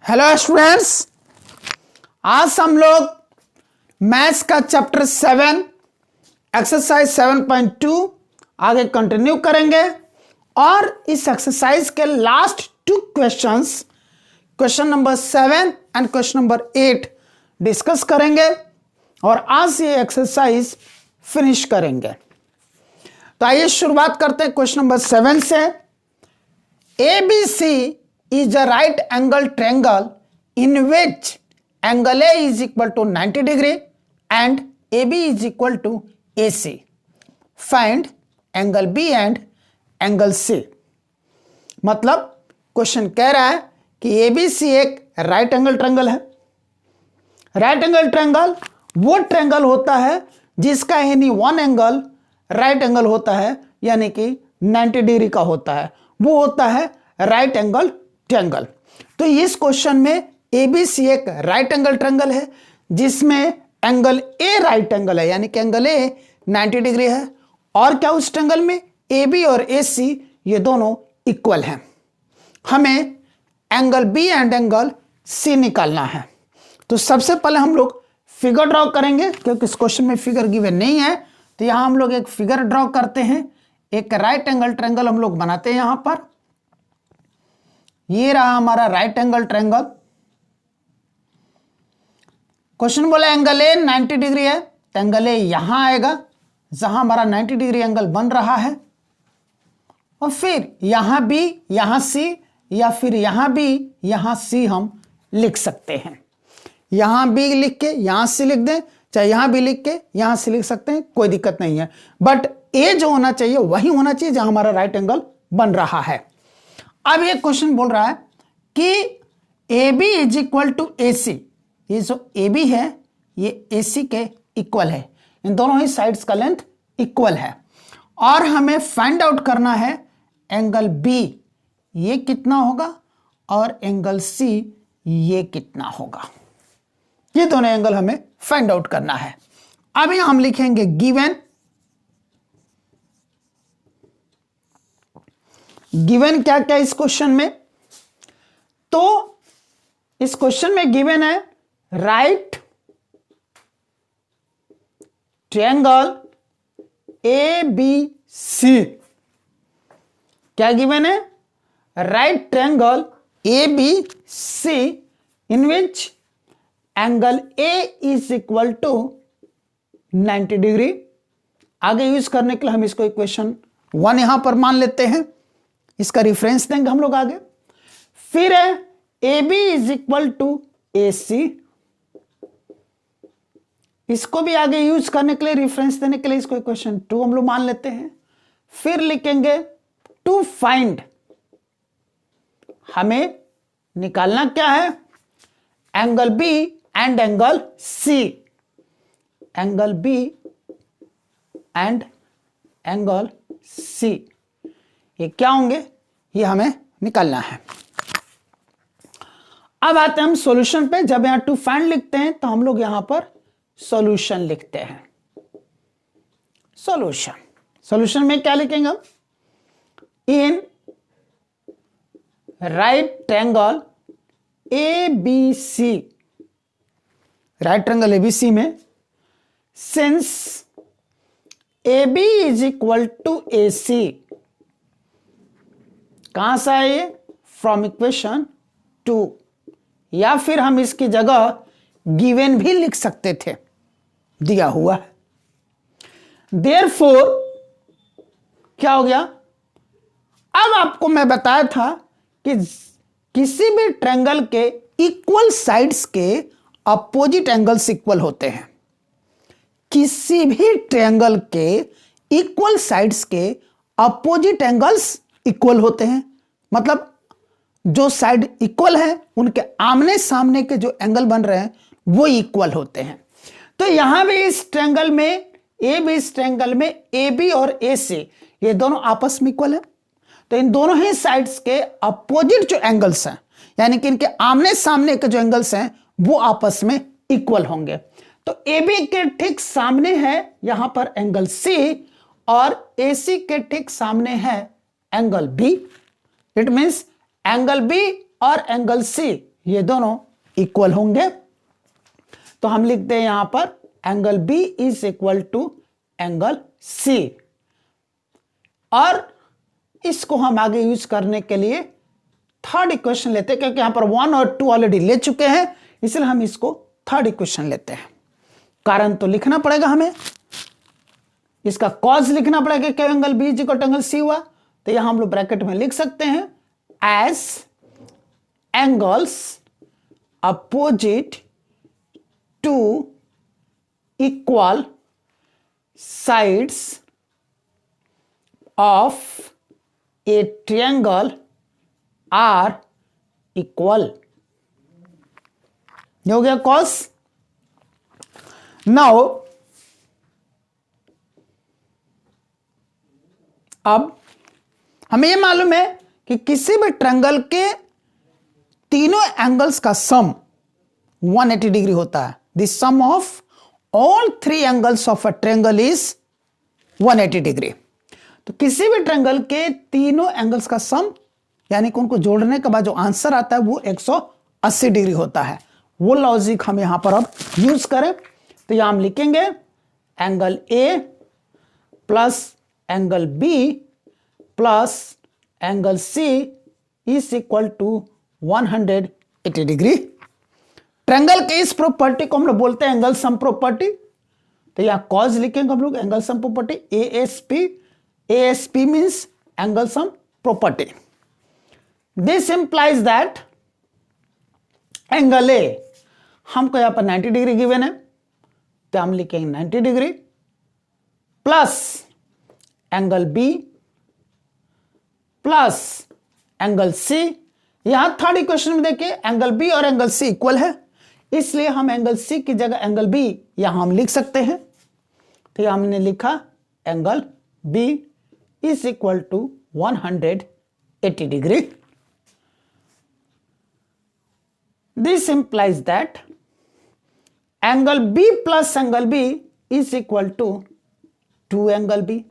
Hello students, आज हम लोग मैथ्स का चैप्टर 7 एक्सरसाइज 7.2 आगे कंटिन्यू करेंगे और इस एक्सरसाइज के last 2 questions, question number 7 and question number 8 discuss करेंगे और आज ये एक्सरसाइज फिनिश करेंगे। तो आइए शुरुआत करते हैं क्वेश्चन नंबर 7 से। ABC is a right angle triangle in which angle A is equal to 90 degree and AB is equal to AC. Find angle B and angle C. मतलब क्वेश्चन कह रहा है कि ABC एक राइट एंगल ट्रायंगल है। Right angle triangle वो triangle होता है जिसका any one angle right angle होता है, यानी कि 90 डिग्री का होता है, वो होता है राइट एंगल ट्रायंगल। तो इस क्वेश्चन में ABC एक राइट एंगल ट्रायंगल है जिसमें एंगल A राइट एंगल है, यानी कि एंगल A 90 डिग्री है। और क्या उस ट्रायंगल में AB और AC ये दोनों इक्वल हैं। हमें angle B and angle C निकालना है। तो सबसे पहले हम लोग फिगर ड्रॉ करेंगे, क्योंकि इस क्वेश्चन में फिगर गिवन नहीं है। तो यहां हम लोग एक फिगर ड्रॉ करते हैं। एक राइट एंगल ट्रायंगल हम लोग बनाते हैं। यहां पर ये रहा हमारा राइट एंगल ट्रायंगल। क्वेश्चन बोला एंगल A 90 डिग्री है, तो एंगल A यहां आएगा जहां हमारा 90 डिग्री एंगल बन रहा है। और फिर यहां B, यहां C, या फिर यहां B, यहां C हम लिख सकते हैं। यहां B लिख के यहां C लिख दें, चाहे यहां B लिख के यहां C लिख सकते हैं, कोई दिक्कत नहीं है। बट A जो होना चाहिए वही होना चाहिए जहां हमारा राइट एंगल बन रहा है। अब ये क्वेश्चन बोल रहा है कि AB is equal to AC। ये जो AB है ये AC के इक्वल है, इन दोनों ही साइड्स का लेंथ इक्वल है। और हमें फाइंड आउट करना है एंगल B ये कितना होगा और एंगल C ये कितना होगा। ये दोनों एंगल हमें फाइंड आउट करना है। अब यहां हम लिखेंगे गिवन। गिवन क्या क्या इस क्वेश्चन में, तो इस क्वेश्चन में गिवन है राइट ट्रायंगल ABC। क्या गिवन है? Right triangle ABC in which angle A is equal to 90 degree. आगे यूज करने के लिए हम इसको इक्वेशन 1 यहां पर मान लेते हैं, इसका रेफरेंस देंगे हम लोग आगे। फिर है AB is equal to AC, इसको भी आगे यूज करने के लिए, रेफरेंस देने के लिए इसको इक्वेशन 2 हम लोग मान लेते हैं। फिर लिखेंगे टू फाइंड, हमें निकालना क्या है angle B and angle C। Angle B and angle C ये क्या होंगे, ये हमें निकालना है। अब आते हैं हम सॉल्यूशन पे। जब यहां टू फाइंड लिखते हैं तो हम लोग यहां पर सॉल्यूशन लिखते हैं। सॉल्यूशन में क्या लिखेंगे हम? In right triangle ABC, right triangle ABC में since AB is equal to AC, कहां से आए ये? फ्रॉम इक्वेशन 2, या फिर हम इसकी जगह गिवन भी लिख सकते थे, दिया हुआ है। देयरफॉर क्या हो गया? अब आपको मैं बताया था कि किसी भी ट्रायंगल के इक्वल साइड्स के अपोजिट एंगल्स इक्वल होते हैं। किसी भी ट्रायंगल के इक्वल साइड्स के अपोजिट एंगल्स इक्वल होते हैं, मतलब जो साइड इक्वल है उनके आमने सामने के जो एंगल बन रहे हैं वो इक्वल होते हैं। तो यहां भी इस ट्रायंगल में इस ट्रायंगल में AB और AC ये दोनों आपस में इक्वल है। तो इन दोनों ही साइड्स के अपोजिट जो एंगल्स हैं, यानी कि इनके आमने सामने के जो एंगल्स हैं वो आपस में इक्वल होंगे। तो AB के ठीक सामने है यहां पर एंगल C और AC के ठीक सामने है angle B। It means angle B और एंगल C ये दोनों इक्वल होंगे। तो हम लिखते हैं यहां पर angle B is equal to angle C, और इसको हम आगे यूज करने के लिए थर्ड इक्वेशन लेते हैं, क्योंकि यहां पर 1 और 2 ऑलरेडी ले चुके हैं, इसलिए हम इसको थर्ड इक्वेशन लेते हैं। कारण तो लिखना पड़ेगा हमें, इसका कॉज लिखना पड़ेगा कि angle B is equal to angle C हुआ। तो यहां हम लोग ब्रैकेट में लिख सकते हैं as angles opposite to equal sides of a triangle are equal. ये हो गया कॉस। नाउ अब हमें यह मालूम है कि किसी भी ट्रायंगल के तीनों एंगल्स का सम 180 डिग्री होता है। The sum of all 3 angles of a triangle is 180 degree. तो किसी भी ट्रायंगल के तीनों एंगल्स का सम यानी कि उनको जोड़ने के बाद जो आंसर आता है वो 180 डिग्री होता है। वो लॉजिक हम यहां पर अब यूज करें तो यहां हम लिखेंगे angle A plus angle B plus angle C is equal to 180 degree. Triangle के इस प्रॉपर्टी को हम लोग बोलते हैं एंगल सम प्रॉपर्टी। तो यहां कॉज लिखेंगे हम लोग angle sum property ASP. ASP means angle sum property. This implies that angle ए हमको यहां पर 90 डिग्री गिवन है, तो हम लिखेंगे 90 degree plus angle B plus angle C. यहां थर्ड इक्वेशन में देखिए एंगल बी और एंगल सी इक्वल है, इसलिए हम एंगल सी की जगह एंगल बी यहां हम लिख सकते हैं। तो यहां हमने लिखा angle B is equal to 180 degree. This implies that angle B plus angle B is equal to 2 angle B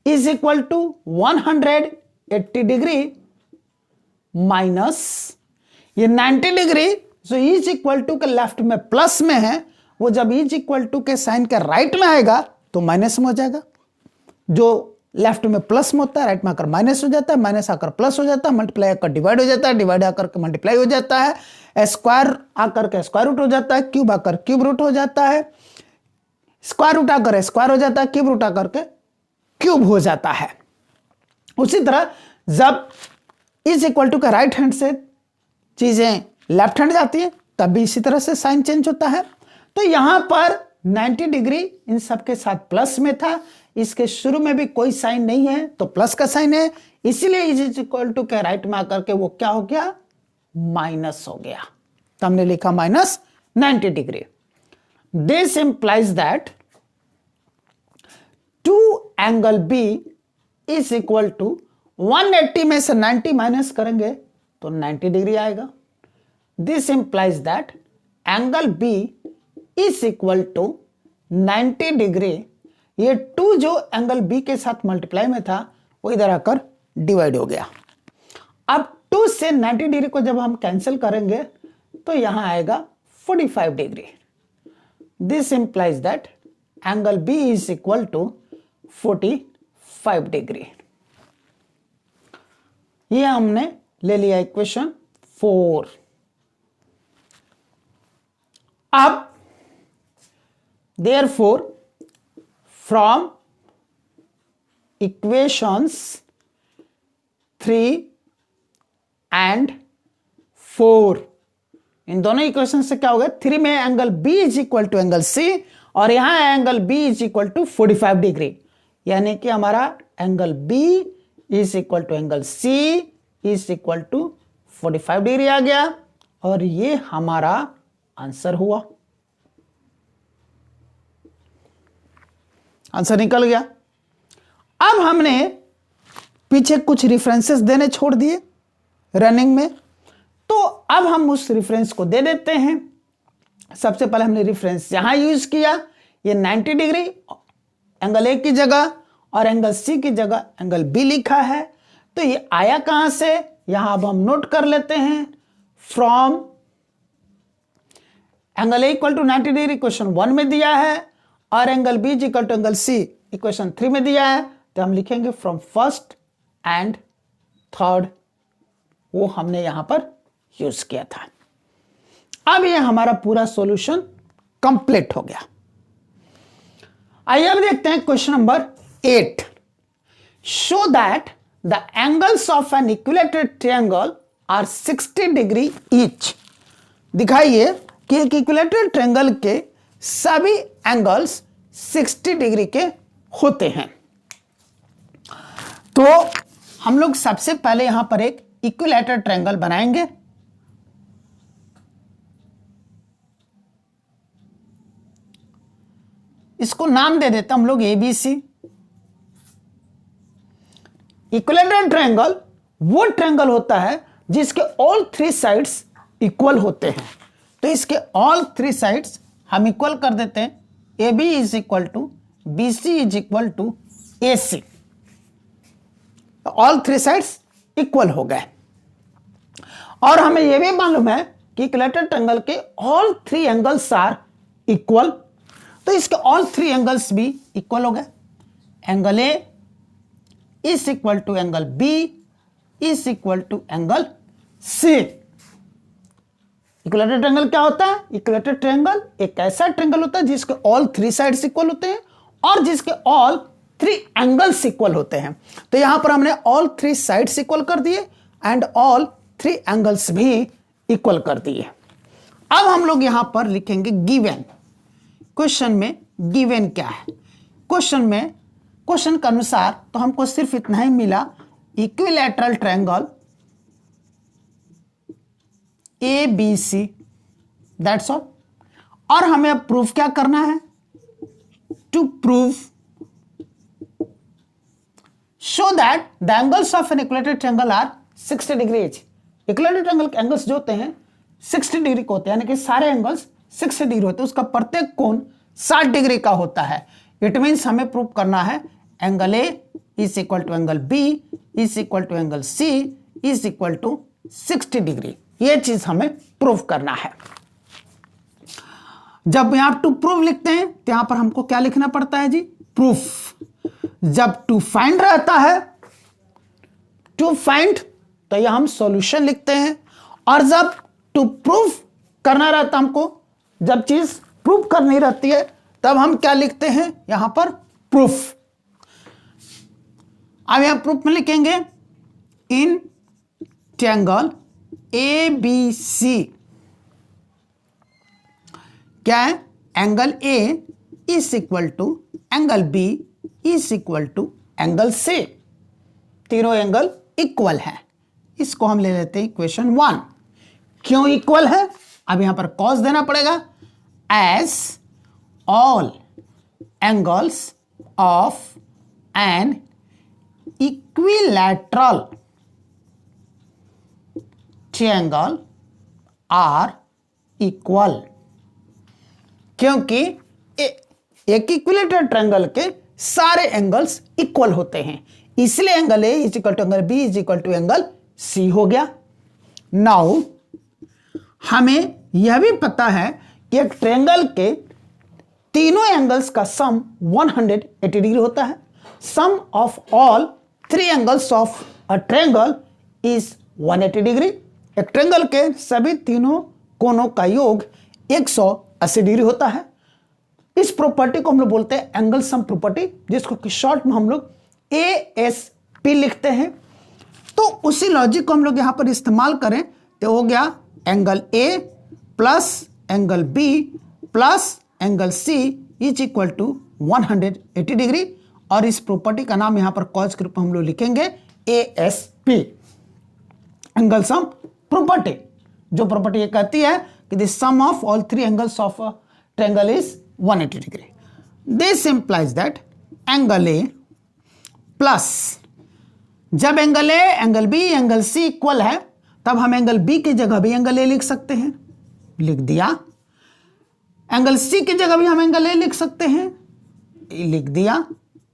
is equal to 180 degree minus ये 90 डिग्री जो इज इक्वल टू के लेफ्ट में प्लस में है, वो जब इज इक्वल टू के sign के राइट में आएगा तो माइनस में हो जाएगा। जो लेफ्ट में प्लस में होता है राइट में आकर माइनस हो जाता है, माइनस आकर प्लस हो जाता है, मल्टीप्लाई आकर डिवाइड हो जाता है, डिवाइड आकर के मल्टीप्लाई हो जाता है, स्क्वायर आकर के स्क्वायर रूट हो जाता है, क्यूब आकर क्यूब रूट हो जाता है, स्क्वायर रूट आकर स्क्वायर हो जाता है, क्यूब रूट आकर के क्यूब हो जाता है। उसी तरह जब इज इक्वल टू का राइट हैंड से चीजें लेफ्ट हैंड जाती है तब भी इसी तरह से साइन चेंज होता है। तो यहां पर 90 डिग्री इन सबके साथ प्लस में था, इसके शुरू में भी कोई साइन नहीं है तो प्लस का साइन है, इसीलिए इज इक्वल टू के राइट में आकर के वो क्या हो गया, माइनस हो गया। तो हमने लिखा minus 90 degree. This implies that 2 angle B is equal to 180 में से 90 माइनस करेंगे तो 90 डिग्री आएगा। This implies that angle B is equal to 90 degree. ये 2 जो एंगल बी के साथ मल्टीप्लाई में था वो इधर आकर डिवाइड हो गया। अब 2 से 90 डिग्री को जब हम कैंसिल करेंगे तो यहां आएगा 45 degree. This implies that angle B is equal to 45 degree. ये हमने ले लिया इक्वेशन 4। अब therefore from equations 3 and 4 इन दोनों इक्वेशन से क्या होगा, 3 में angle B is equal to angle C और यहां angle B is equal to 45 degree, यानी कि हमारा angle B is equal to angle C is equal to 45 degree आ गया और ये हमारा आंसर हुआ। आंसर निकल गया। अब हमने पीछे कुछ रेफरेंसेस देने छोड़ दिए रनिंग में, तो अब हम उस रेफरेंस को दे देते हैं। सबसे पहले हमने रेफरेंस यहां यूज किया, ये 90 डिग्री एंगल ए की जगह और एंगल सी की जगह एंगल बी लिखा है। तो ये आया कहां से, यहां अब हम नोट कर लेते हैं from angle A equal to 90 degree equation 1 में दिया है और angle B equal to angle C equation 3 में दिया है, तो हम लिखेंगे फ्रॉम फर्स्ट एंड थर्ड, वो हमने यहां पर यूज किया था। अब ये हमारा पूरा सॉल्यूशन कंप्लीट हो गया। आइए अब देखते हैं question number 8। Show that the angles of an equilateral triangle are 60 degree each. दिखाइए कि एक इक्विलेटरल ट्रायंगल के सभी एंगल्स 60 डिग्री के होते हैं। तो हम लोग सबसे पहले यहां पर एक इक्विलेटरल ट्रायंगल बनाएंगे। इसको नाम दे देते हम लोग ABC। इक्विलेटरल ट्रायंगल वो ट्रायंगल होता है जिसके ऑल 3 साइड्स इक्वल होते हैं। तो इसके ऑल 3 साइड्स हम इक्वल कर देते हैं। AB is equal to BC is equal to AC। All 3 sides equal हो गए और हमें यह भी मालूम है कि इक्विलेटरल ट्रायंगल के ऑल 3 एंगल्स आर इक्वल। तो इसके ऑल 3 एंगल्स भी इक्वल हो गए। Angle A is equal to angle B is equal to angle C। Equilateral triangle क्या होता है? इक्विलेटरल ट्रायंगल एक ऐसा ट्रायंगल होता है जिसके ऑल 3 साइड्स इक्वल होते हैं और जिसके ऑल 3 एंगल्स इक्वल होते हैं। तो यहां पर हमने ऑल 3 साइड्स इक्वल कर दिए एंड ऑल 3 एंगल्स भी इक्वल कर दिए। अब हम लोग यहां पर लिखेंगे गिवन। क्वेश्चन में गिवन क्या है? क्वेश्चन के अनुसार तो हमको सिर्फ इतना ही मिला, equilateral triangle ABC, that's all. और हमें अब प्रूफ क्या करना है? To prove show that the angles of an equilateral triangle are 60 degree each. Equilateral triangle के एंगल्स जो होते हैं 60 डिग्री के होते हैं, यानी कि सारे एंगल्स 60 डिग्री होते हैं, उसका प्रत्येक कोण 60 डिग्री का होता है। इट मीन्स हमें प्रूव करना है angle A is equal to angle B is equal to angle C is equal to 60 degree. ये चीज हमें प्रूव करना है। जब यहां टू प्रूव लिखते हैं तो यहां पर हमको क्या लिखना पड़ता है जी? प्रूफ। जब टू फाइंड रहता है, टू फाइंड, तो यह हम सॉल्यूशन लिखते हैं। और जब टू प्रूव करना रहता हमको, जब चीज प्रूव करनी रहती है, तब हम क्या लिखते हैं? यहां पर प्रूफ। अब यहां प्रूफ में लिखेंगे इन ट्रायंगल ABC क्या है? Angle A is equal to angle B is equal to angle C। तीनों एंगल इक्वल है। इसको हम ले लेते हैं इक्वेशन 1। क्यों इक्वल है? अब यहां पर कॉस देना पड़ेगा। As all angles of an equilateral triangle are equal. क्योंकि एक इक्विलैटरल ट्रायंगल के सारे एंगल्स इक्वल होते हैं, इसलिए angle A is equal to angle B is equal to angle C हो गया। नाउ हमें यह भी पता है कि एक ट्रायंगल के तीनों एंगल्स का सम 180 डिग्री होता है। Sum of all 3 angles of a triangle is 180 degree. एक ट्रायंगल के सभी तीनों कोनों का योग 180 डिग्री होता है। इस प्रॉपर्टी को हम लोग बोलते हैं एंगल सम प्रॉपर्टी, जिसको कि शॉर्ट में हम लोग ASP लिखते हैं। तो उसी लॉजिक को हम लोग यहां पर इस्तेमाल करें तो हो गया angle A plus angle B plus angle C is equal to 180 degree. और इस प्रॉपर्टी का नाम यहां पर कॉज के रूप में हम लोग लिखेंगे ASP, एंगल सम प्रॉपर्टी। जो प्रॉपर्टी ये कहती है कि the sum of all 3 angles of a triangle is 180 degree. This implies that angle A plus, जब angle A, angle B, angle C equal है, तब हम एंगल B की जगह भी एंगल A लिख सकते हैं, लिख दिया। एंगल C की जगह भी हम एंगल A लिख सकते हैं, लिख दिया।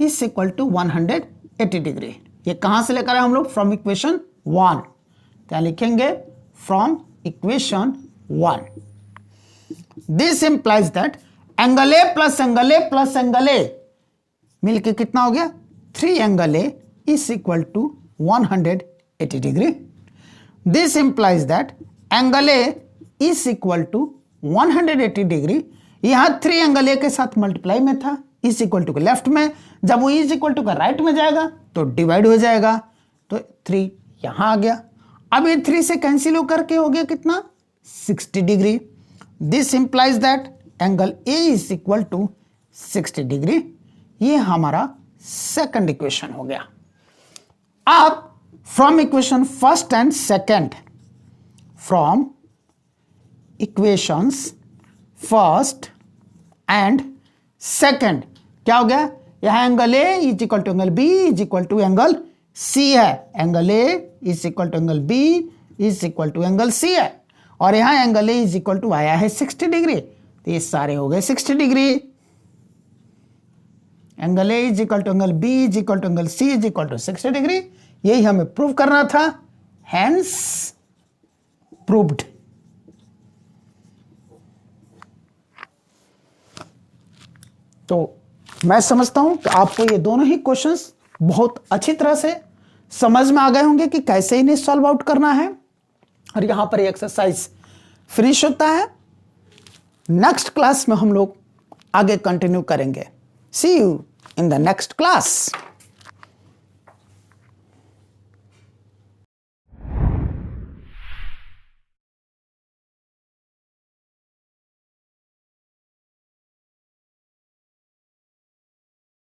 Is equal to 180 degree. ये कहां से लेकर आए हम लोग? From equation 1। क्या लिखेंगे? From equation 1. This implies that angle A plus angle A plus angle A मिलके कितना हो गया? 3 angle A is equal to 180 degree. This implies that angle A is equal to 180 degree. यहां 3 एंगल ए के साथ multiply में था, is equal to के लेफ्ट में. जब वो इज इक्वल टू का राइट में जाएगा तो डिवाइड हो जाएगा, तो 3 यहां आ गया. अब ये 3 से कैंसिल होकर के हो गया कितना? 60 degree. This implies that angle A is equal to 60 degree. ये हमारा सेकंड इक्वेशन हो गया. अब from equation first and second, from equations first and second क्या हो गया? यहां angle A is equal to angle B is equal to angle C है. Angle A is equal to angle B is equal to angle C है, और यहां angle A is equal to आया है 60 डिग्री, तो ये सारे हो गए 60 degree. Angle A is equal to angle B is equal to angle C is equal to 60 degree. यही हमें प्रूव करना था, हेंस प्रूव्ड. तो मैं समझता हूं कि आपको ये दोनों ही क्वेश्चंस बहुत अच्छी तरह से समझ में आ गए होंगे कि कैसे इन्हें सॉल्व आउट करना है. और यहां पर ये एक्सरसाइज फिनिश होता है. नेक्स्ट क्लास में हम लोग आगे कंटिन्यू करेंगे. See you in the next class.